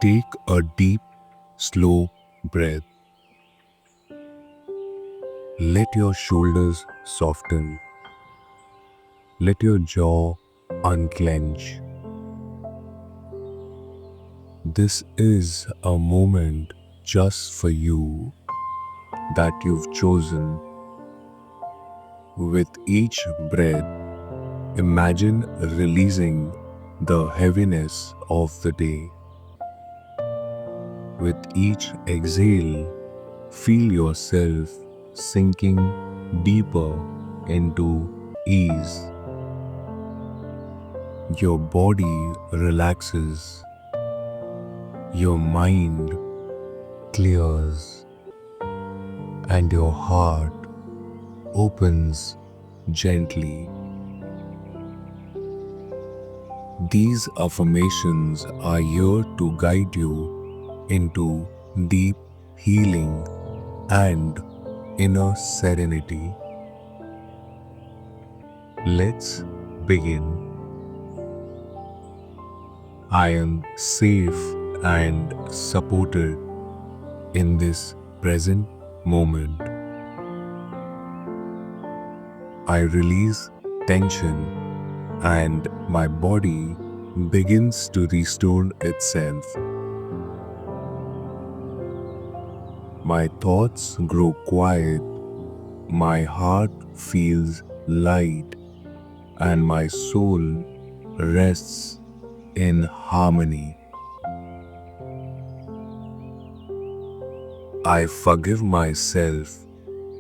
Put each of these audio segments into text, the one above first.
Take a deep, slow breath. Let your shoulders soften. Let your jaw unclench. This is a moment just for you that you've chosen. With each breath, imagine releasing the heaviness of the day. With each exhale, feel yourself sinking deeper into ease. Your body relaxes, your mind clears, and your heart opens gently. These affirmations are here to guide you into deep healing and inner serenity. Let's begin. I am safe and supported in this present moment. I release tension and my body begins to restore itself. My thoughts grow quiet, my heart feels light, and my soul rests in harmony. I forgive myself,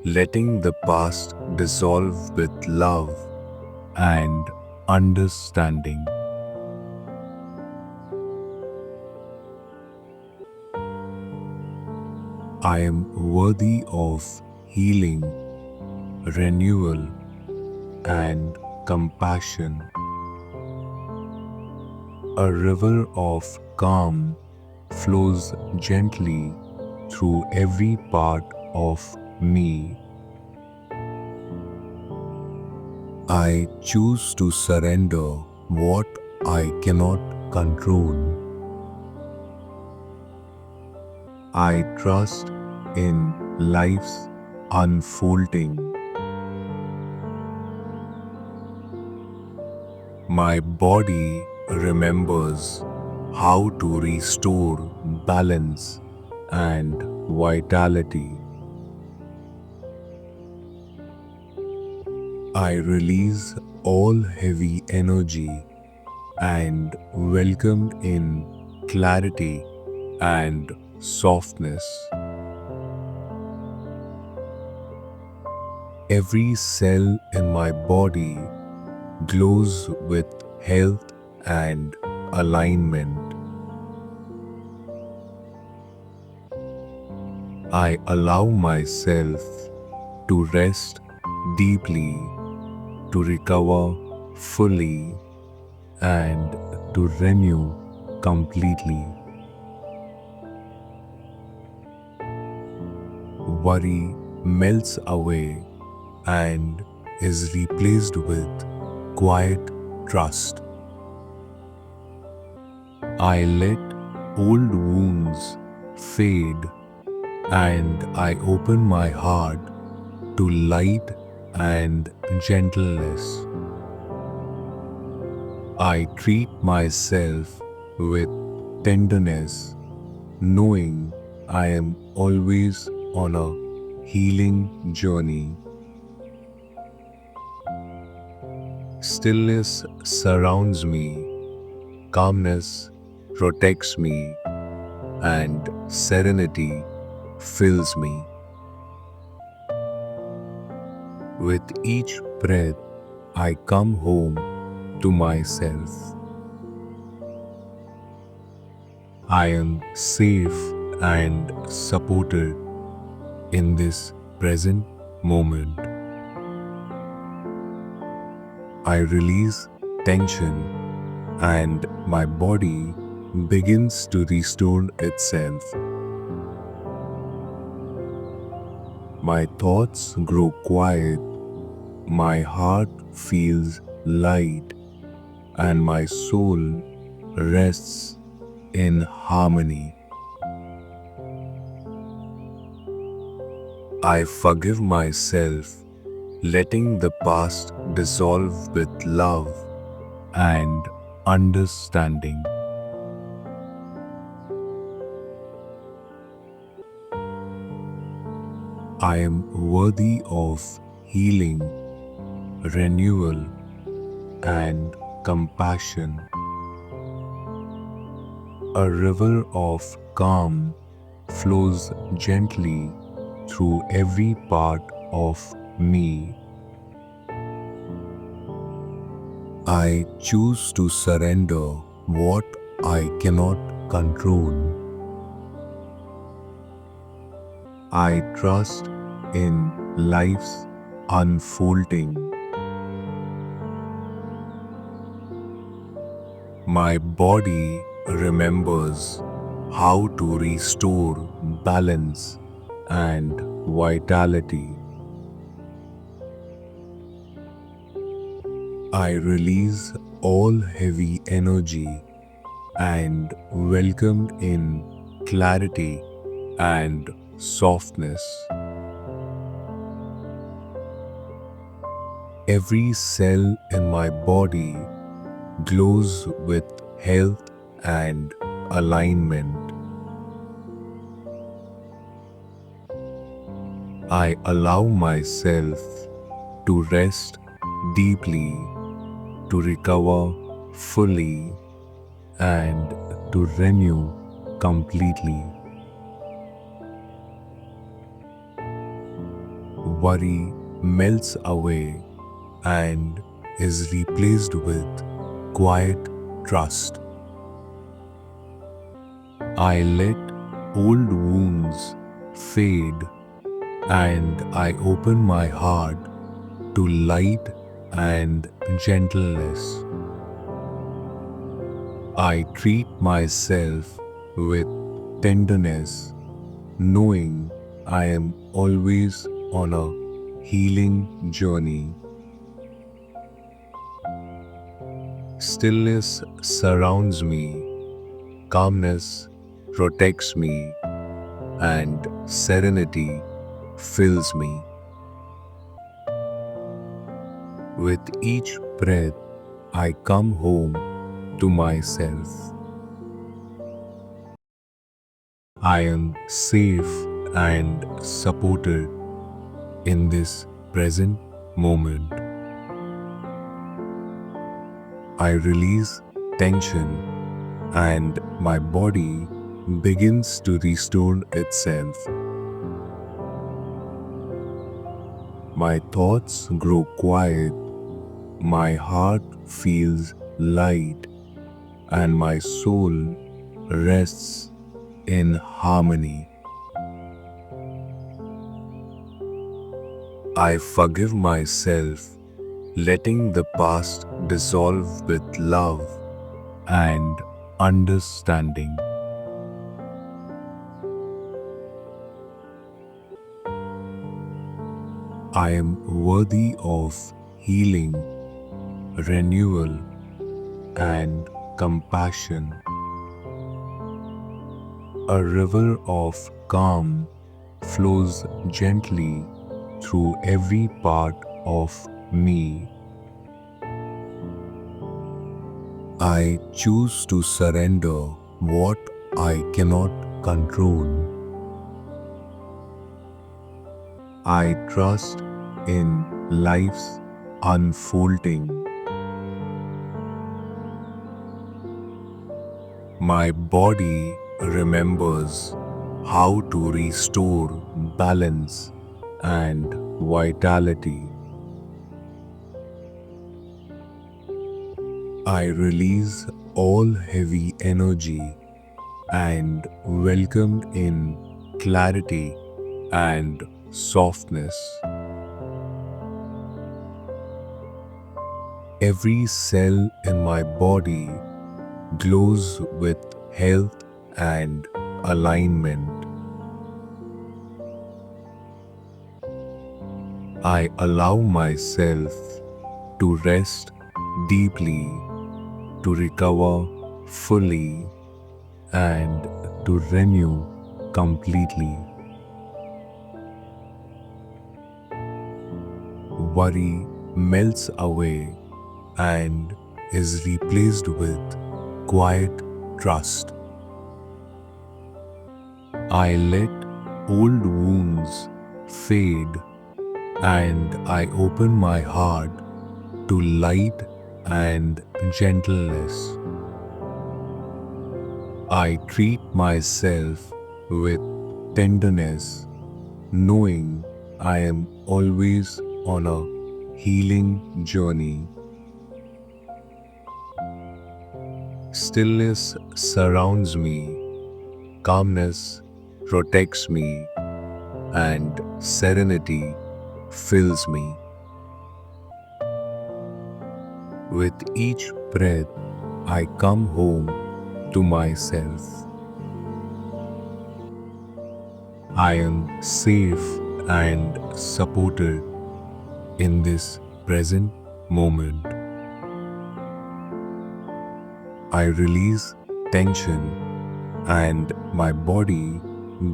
letting the past dissolve with love and understanding. I am worthy of healing, renewal, and compassion. A river of calm flows gently through every part of me. I choose to surrender what I cannot control. I trust in life's unfolding. My body remembers how to restore balance and vitality. I release all heavy energy and welcome in clarity and softness. Every cell in my body glows with health and alignment. I allow myself to rest deeply, to recover fully, and to renew completely. Worry melts away and is replaced with quiet trust. I let old wounds fade and I open my heart to light and gentleness. I treat myself with tenderness, knowing I am always on a healing journey. Stillness surrounds me, calmness protects me, and serenity fills me. With each breath, I come home to myself. I am safe and supported in this present moment. I release tension and my body begins to restore itself. My thoughts grow quiet, my heart feels light, and my soul rests in harmony. I forgive myself, letting the past dissolve with love and understanding. I am worthy of healing, renewal, and compassion. A river of calm flows gently through every part of me. I choose to surrender what I cannot control. I trust in life's unfolding. My body remembers how to restore balance and vitality. I release all heavy energy and welcome in clarity and softness. Every cell in my body glows with health and alignment. I allow myself to rest deeply, to recover fully, and to renew completely. Worry melts away and is replaced with quiet trust. I let old wounds fade and I open my heart to light and gentleness. I treat myself with tenderness, knowing I am always on a healing journey. Stillness surrounds me, calmness protects me, and serenity fills me. With each breath, I come home to myself. I am safe and supported in this present moment. I release tension and my body begins to restore itself. My thoughts grow quiet, my heart feels light, and my soul rests in harmony. I forgive myself, letting the past dissolve with love and understanding. I am worthy of healing, renewal, and compassion. A river of calm flows gently through every part of me. I choose to surrender what I cannot control. I trust in life's unfolding. My body remembers how to restore balance and vitality. I release all heavy energy and welcome in clarity and softness. Every cell in my body glows with health and alignment. I allow myself to rest deeply, to recover fully, and to renew completely. Worry melts away and is replaced with quiet trust. I let old wounds fade and I open my heart to light and gentleness. I treat myself with tenderness, knowing I am always on a healing journey. Stillness surrounds me, calmness protects me, and serenity fills me. With each breath, I come home to myself. I am safe and supported in this present moment. I release tension and my body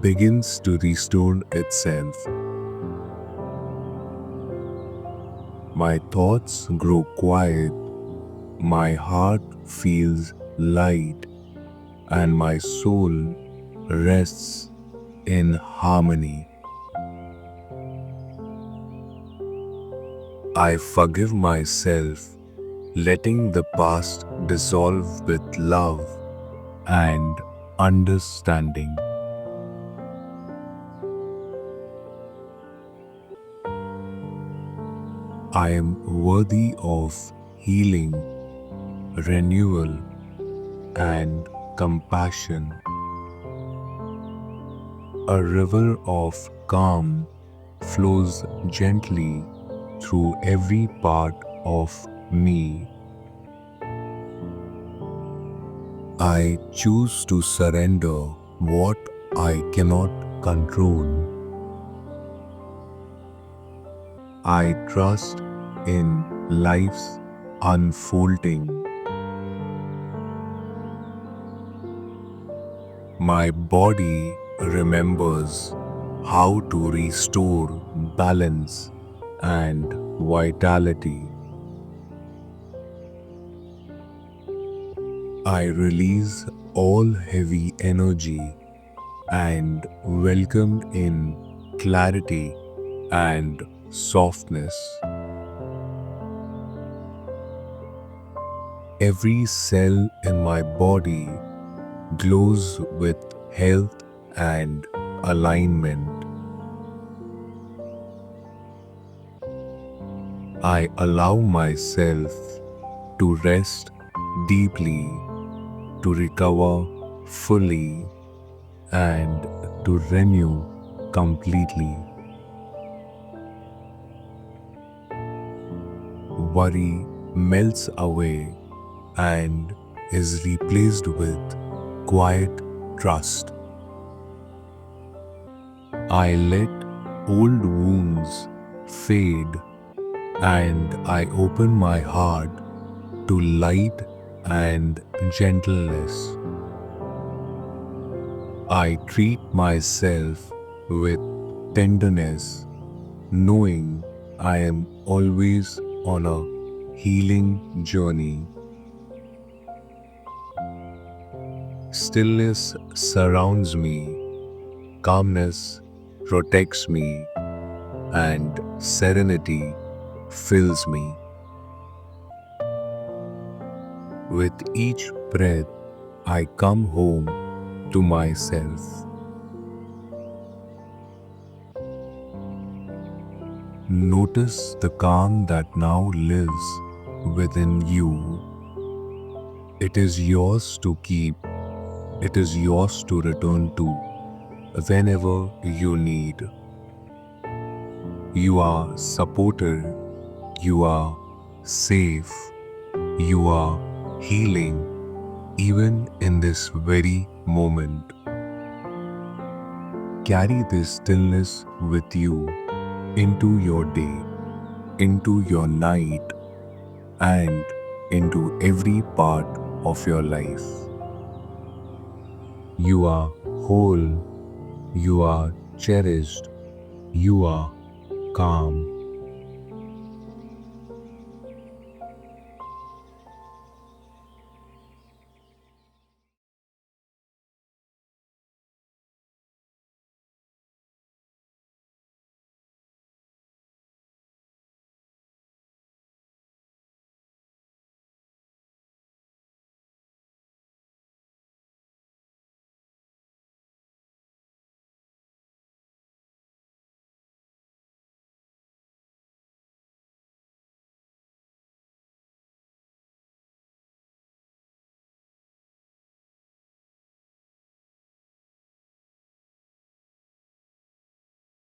begins to restore itself. My thoughts grow quiet, my heart feels light, and my soul rests in harmony. I forgive myself, letting the past dissolve with love and understanding. I am worthy of healing, renewal, and compassion. A river of calm flows gently through every part of me. I choose to surrender what I cannot control. I trust in life's unfolding. My body remembers how to restore balance and vitality. I release all heavy energy and welcome in clarity and softness. Every cell in my body glows with health and alignment. I allow myself to rest deeply, to recover fully, and to renew completely. Worry melts away and is replaced with quiet trust. I let old wounds fade and I open my heart to light and gentleness. I treat myself with tenderness, knowing I am always on a healing journey. Stillness surrounds me, calmness protects me, and serenity fills me. With each breath, I come home to myself. Notice the calm that now lives within you. It is yours to keep, it is yours to return to whenever you need. You are supported, you are safe, you are healing even in this very moment. Carry this stillness with you into your day, into your night, and into every part of your life. You are whole. You are cherished. You are calm.